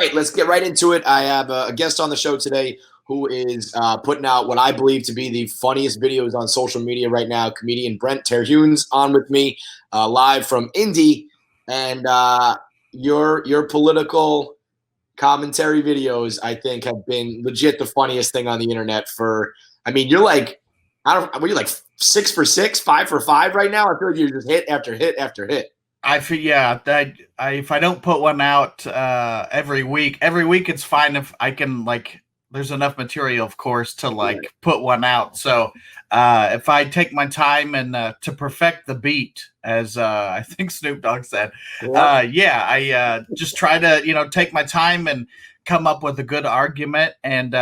right, let's get right into it. I have a guest on the show today who is putting out what I believe to be the funniest videos on social media right now. Comedian Brent Terhune's on with me live from Indy, and your political commentary videos, I think, have been legit the funniest thing on the internet. You're like, what are you, like 6 for 6, 5 for 5 right now? I feel like you're just hit after hit after hit. I feel if I don't put one out every week it's fine if I can, like, there's enough material, of course, to put one out. So if I take my time and to perfect the beat, as I think Snoop Dogg said, I just try to take my time and come up with a good argument. And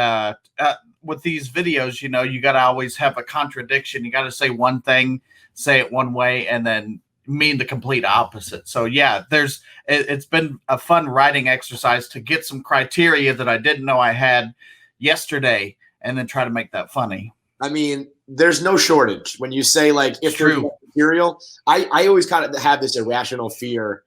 with these videos, you got to always have a contradiction. You got to say one thing, say it one way, and then mean the complete opposite. So yeah, it's been a fun writing exercise to get some criteria that I didn't know I had yesterday, and then try to make that funny. I mean, there's no shortage when you say, like, if there's no material. I always kind of have this irrational fear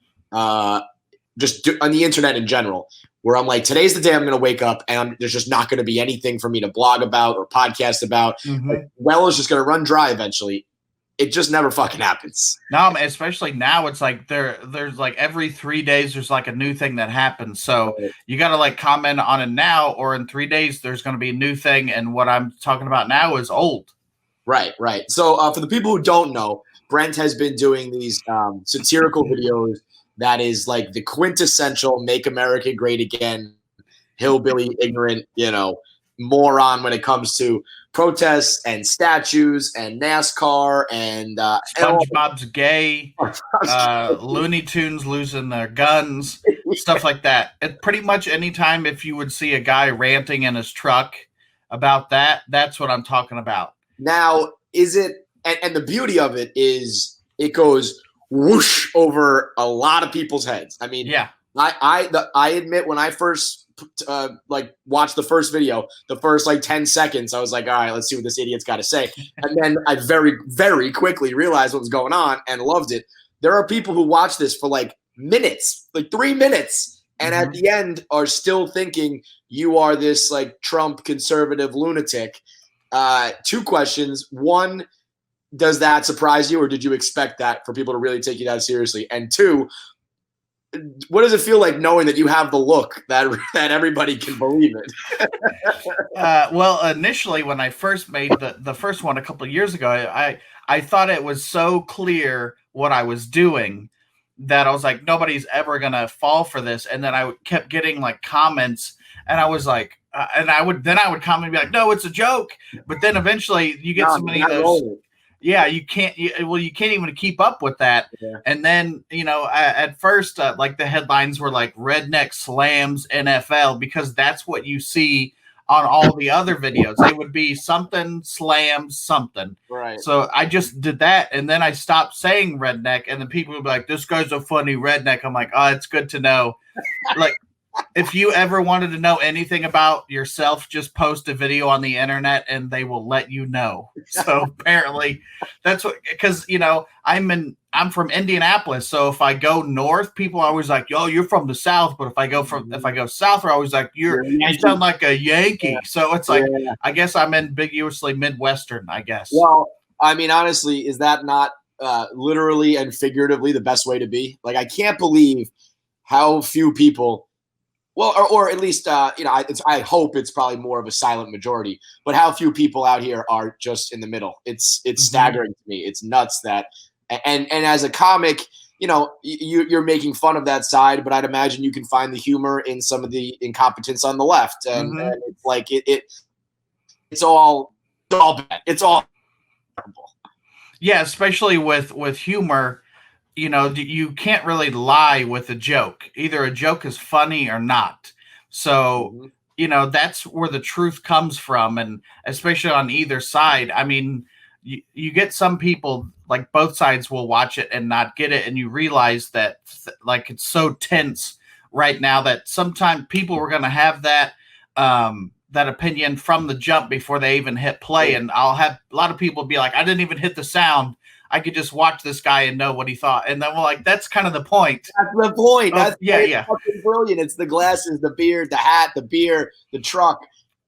just on the internet in general, where I'm like, today's the day I'm going to wake up and there's just not going to be anything for me to blog about or podcast about. Like, well, it's just going to run dry eventually. It just never fucking happens. No, especially now, it's like there's like every 3 days there's like a new thing that happens. So you got to like comment on it now, or in 3 days there's going to be a new thing. And what I'm talking about now is old. Right. So for the people who don't know, Brent has been doing these satirical videos that is like the quintessential "Make America Great Again," hillbilly, ignorant, moron when it comes to protests and statues and NASCAR and SpongeBob's gay, Looney Tunes losing their guns, stuff like that. And pretty much anytime if you would see a guy ranting in his truck about that, that's what I'm talking about. Now, is it, and the beauty of it is it goes whoosh over a lot of people's heads. I mean, yeah. I admit, when I first watched the first video, the first 10 seconds, I was like, all right, let's see what this idiot's got to say. And then I very, very quickly realized what was going on and loved it. There are people who watch this for minutes, 3 minutes, and at the end are still thinking you are this Trump conservative lunatic. 2 questions. One, does that surprise you, or did you expect that for people to really take you that seriously? And 2, what does it feel like knowing that you have the look that everybody can believe it? Well, initially when I first made the first one a couple of years ago, I thought it was so clear what I was doing that I was like, nobody's ever going to fall for this. And then I kept getting comments, and I was like, and I would comment and be like, no, it's a joke. But then eventually you get so many of those. Yeah, you can't even keep up with that. Yeah. And then, at first, the headlines were like "Redneck Slams NFL," because that's what you see on all the other videos. It would be something slams something. Right. So I just did that, and then I stopped saying redneck, and then people would be like, "This guy's a funny redneck." I'm like, "Oh, it's good to know." If you ever wanted to know anything about yourself, just post a video on the internet and they will let you know. So apparently that's what, because, I'm from Indianapolis. So if I go north, people are always like, yo, you're from the South. But if I go south, they're always like, you sound like a Yankee. So it's like, I guess I'm ambiguously Midwestern, I guess. Well, I mean, honestly, is that not literally and figuratively the best way to be? I can't believe how few people, well, or at least, I hope it's probably more of a silent majority, but how few people out here are just in the middle. It's staggering to me. It's nuts that, and as a comic, you're making fun of that side, but I'd imagine you can find the humor in some of the incompetence on the left. And, and it's like, it's all bad. It's all terrible. Yeah. Especially with humor. You can't really lie with a joke. Either a joke is funny or not. So, that's where the truth comes from. And especially on either side, I mean, you get some people, both sides will watch it and not get it. And you realize that it's so tense right now that sometimes people were going to have that opinion from the jump before they even hit play. And I'll have a lot of people be like, I didn't even hit the sound. I could just watch this guy and know what he thought. And then we're like, that's kind of the point. That's the point. That's yeah. fucking brilliant. It's the glasses, the beard, the hat, the beer, the truck.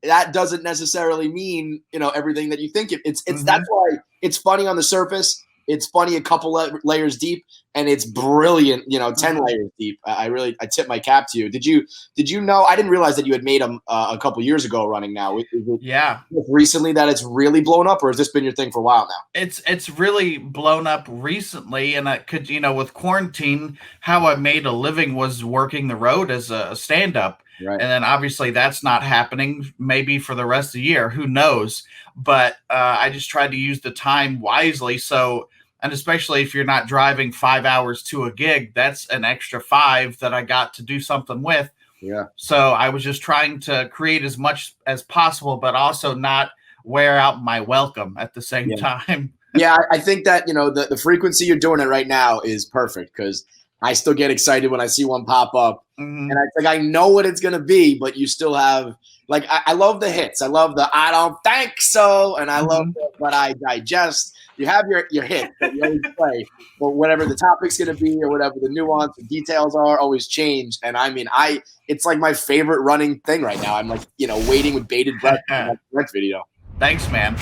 That doesn't necessarily mean, everything that you think it's. That's why it's funny on the surface. It's funny a couple layers deep, and it's brilliant, 10 layers deep. I tip my cap to you. Did you know? I didn't realize that you had made them a couple years ago running now. Yeah. Recently that it's really blown up, or has this been your thing for a while now? It's really blown up recently, and I could, with quarantine, how I made a living was working the road as a stand-up. Right. And then obviously that's not happening maybe for the rest of the year. Who knows? But I just tried to use the time wisely. So, and especially if you're not driving 5 hours to a gig, that's an extra 5 that I got to do something with. Yeah. So I was just trying to create as much as possible, but also not wear out my welcome at the same time. Yeah, I think that, the frequency you're doing it right now is perfect, because I still get excited when I see one pop up. Mm-hmm. And I know what it's going to be, but you still have, like, I love the hits. I love the I don't think so. And I love but I digest. You have your hit that you always play, but whatever the topic's going to be or whatever the nuance, the details are always change. And I mean, it's like my favorite running thing right now. I'm like, waiting with bated breath for the next video. Thanks, man.